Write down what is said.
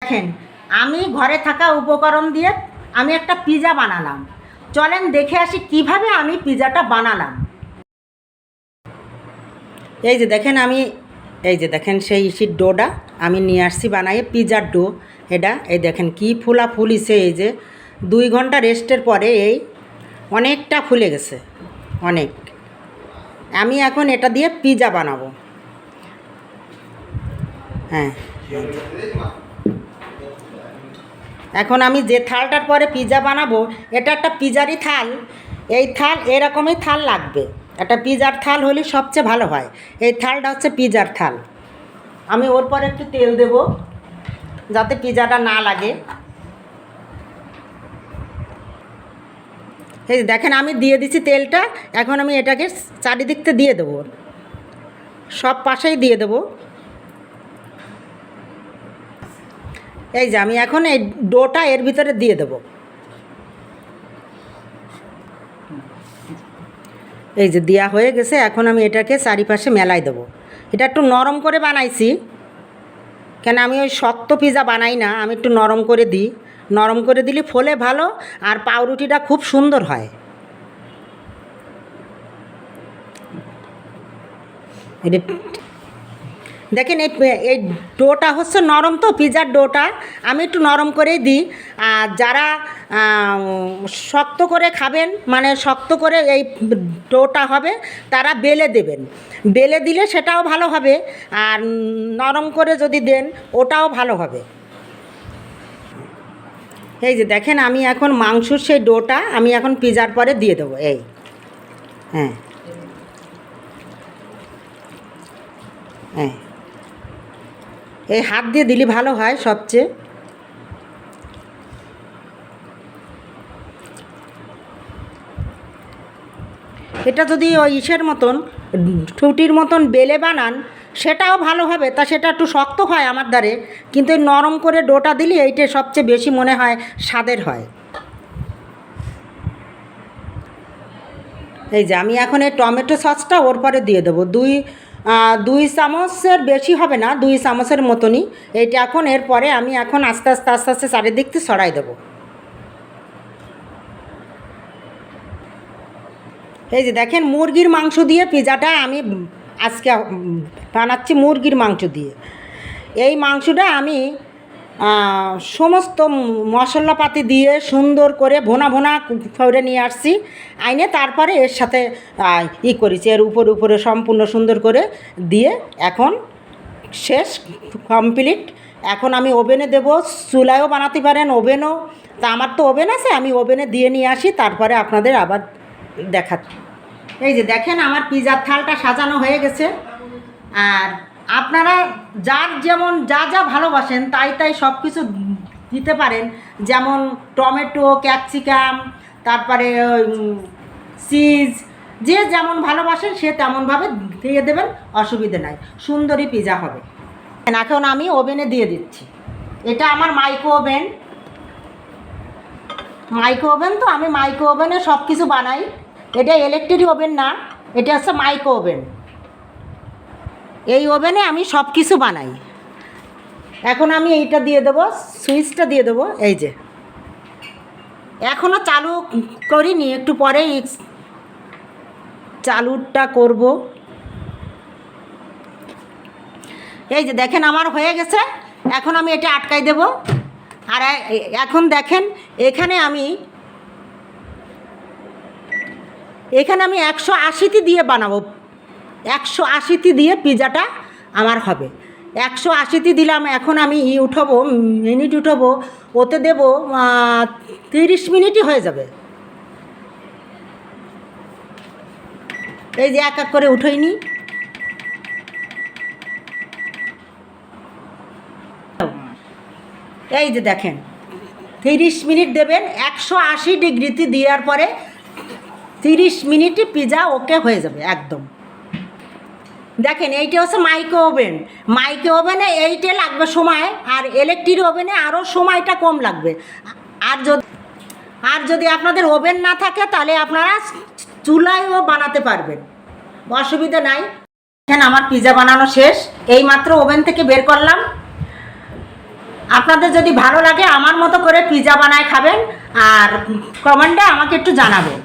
দেখেন আমি ঘরে থাকা উপকরণ দিয়ে আমি একটা পিজা বানালাম। চলেন দেখে আসি কিভাবে আমি পিজাটা বানালাম। এই যে দেখেন দেখেন সেই ইসির ডোটা আমি নিয়ে আসছি বানাই পিজার ডো। এই দেখেন কি ফুলা ফুলিছে। এই যে 2 ঘন্টা রেস্টের পরে এই অনেকটা ফুলে গেছে অনেক। আমি এখন এটা দিয়ে পিজা বানাবো। হ্যাঁ, এখন আমি যে থালটার পরে পিজা বানাবো এটা একটা পিজারই থাল। এই থাল এরকমই থাল লাগবে, একটা পিজার থাল হলে সবচেয়ে ভালো হয়। এই থালটা হচ্ছে পিজার থাল। আমি ওর পরে একটু তেল দেব যাতে পিজাটা না লাগে। এই দেখেন আমি দিয়ে দিচ্ছি তেলটা। এখন আমি এটাকে চারিদিকতে দিয়ে দেবো, সব পাশেই দিয়ে দেবো। এই যে আমি এখন এই ডোটা এর ভিতরে দিয়ে দেবো। এই যে দেওয়া হয়ে গেছে। এখন আমি এটাকে চারিপাশে মেলাই দেবো। এটা একটু নরম করে বানাইছি, কেন আমি ওই শক্ত পিজা বানাই না, আমি একটু নরম করে দিই। নরম করে দিলে ফোলে ভালো, আর পাউরুটিটা খুব সুন্দর হয়। এটা দেখেন এই ডোটা হচ্ছে নরম, তো পিজার ডোটা আমি একটু নরম করেই দিই। আর যারা শক্ত করে খাবেন, মানে শক্ত করে এই ডোটা হবে, তারা বেলে দেবেন। বেলে দিলে সেটাও ভালো হবে, আর নরম করে যদি দেন ওটাও ভালো হবে। এই যে দেখেন আমি এখন মাংসর সেই ডোটা আমি এখন পিজার পরে দিয়ে দেবো। এই হ্যাঁ হ্যাঁ, এই হাত দিয়ে দিলে ভালো হয় সবচেয়ে। এটা যদি ওই ইসের মতন ঠুটির মতন বেলে বানান সেটাও ভালো হবে, তা সেটা একটু শক্ত হয় আমার দ্বারে, কিন্তু এই নরম করে ডোটা দিলে এইটা সবচেয়ে বেশি মনে হয় স্বাদের হয়। এই যে আমি এখন এই টমেটো সসটা ওর পরে দিয়ে দেবো। দুই চামচের বেশি হবে না, 2 চামচের মতনই। এইটা এখন এরপরে আমি এখন আস্তে আস্তে আস্তে আস্তে চারিদিক থেকে ছড়াই দেবো। এই যে দেখেন মুরগির মাংস দিয়ে পিজাটা আমি আজকে বানাচ্ছি, মুরগির মাংস দিয়ে। এই মাংসটা আমি সমস্ত মশলাপাতি দিয়ে সুন্দর করে ভোনা ভোনা করে নিয়ে আসছি আইনে, তারপরে এর সাথে করেছি, এর উপরে সম্পূর্ণ সুন্দর করে দিয়ে এখন শেষ কমপ্লিট। এখন আমি ওভেনে দেবো, চুলায়ও বানাতে পারেন, ওভেনও। তা আমার তো ওভেন আছে, আমি ওভেনে দিয়ে নিয়ে আসি, তারপরে আপনাদের আবার দেখাচ্ছি। এই যে দেখেন আমার পিজার থালটা সাজানো হয়ে গেছে। আর আপনারা যার যেমন যা যা ভালোবাসেন তাই সব কিছু দিতে পারেন, যেমন টমেটো, ক্যাপসিকাম, তারপরে চিজ, যে যেমন ভালোবাসেন সে তেমনভাবে দিয়ে দেবেন, অসুবিধে নাই, সুন্দরই পিজা হবে। এখন আমি ওভেনে দিয়ে দিচ্ছি। এটা আমার মাইক্রো ওভেন, তো আমি মাইক্রো ওভেনে সব কিছু বানাই। এটা ইলেকট্রিক ওভেন না, এটা হচ্ছে মাইক্রো ওভেন। এই ওভেনে আমি সব কিছু বানাই। এখন আমি এইটা দিয়ে দেবো, সুইচটা দিয়ে দেবো। এই যে এখনও চালু করিনি, একটু পরেই চালুটা করব। এই যে দেখেন আমার হয়ে গেছে। এখন আমি এটা আটকাই দেব। আর এখন দেখেন এখানে আমি 180তে দিয়ে বানাবো। 180তে দিয়ে পিজাটা আমার হবে। 180তে দিলাম। এখন আমি মিনিট উঠাবো, ওতে দেব 30 মিনিটই হয়ে যাবে। এই যে এক এক করে উঠোইনি। এই যে দেখেন 30 মিনিট দেবেন। 180 ডিগ্রিতে দেওয়ার পরে 30 মিনিটে পিজা ওকে হয়ে যাবে একদম। দেখেন এইটা হচ্ছে মাইক্রো ওভেনে এইটা লাগবে সময়, আর ইলেকট্রিক ওভেনে আরও সময়টা কম লাগবে। আর যদি আপনাদের ওভেন না থাকে তাহলে আপনারা চুলায়ও বানাতে পারবেন, অসুবিধা নাই। এখানে আমার পিজা বানানো শেষ, এইমাত্র ওভেন থেকে বের করলাম। আপনাদের যদি ভালো লাগে আমার মতো করে পিৎজা বানায় খাবেন আর কমেন্টে আমাকে একটু জানাবেন।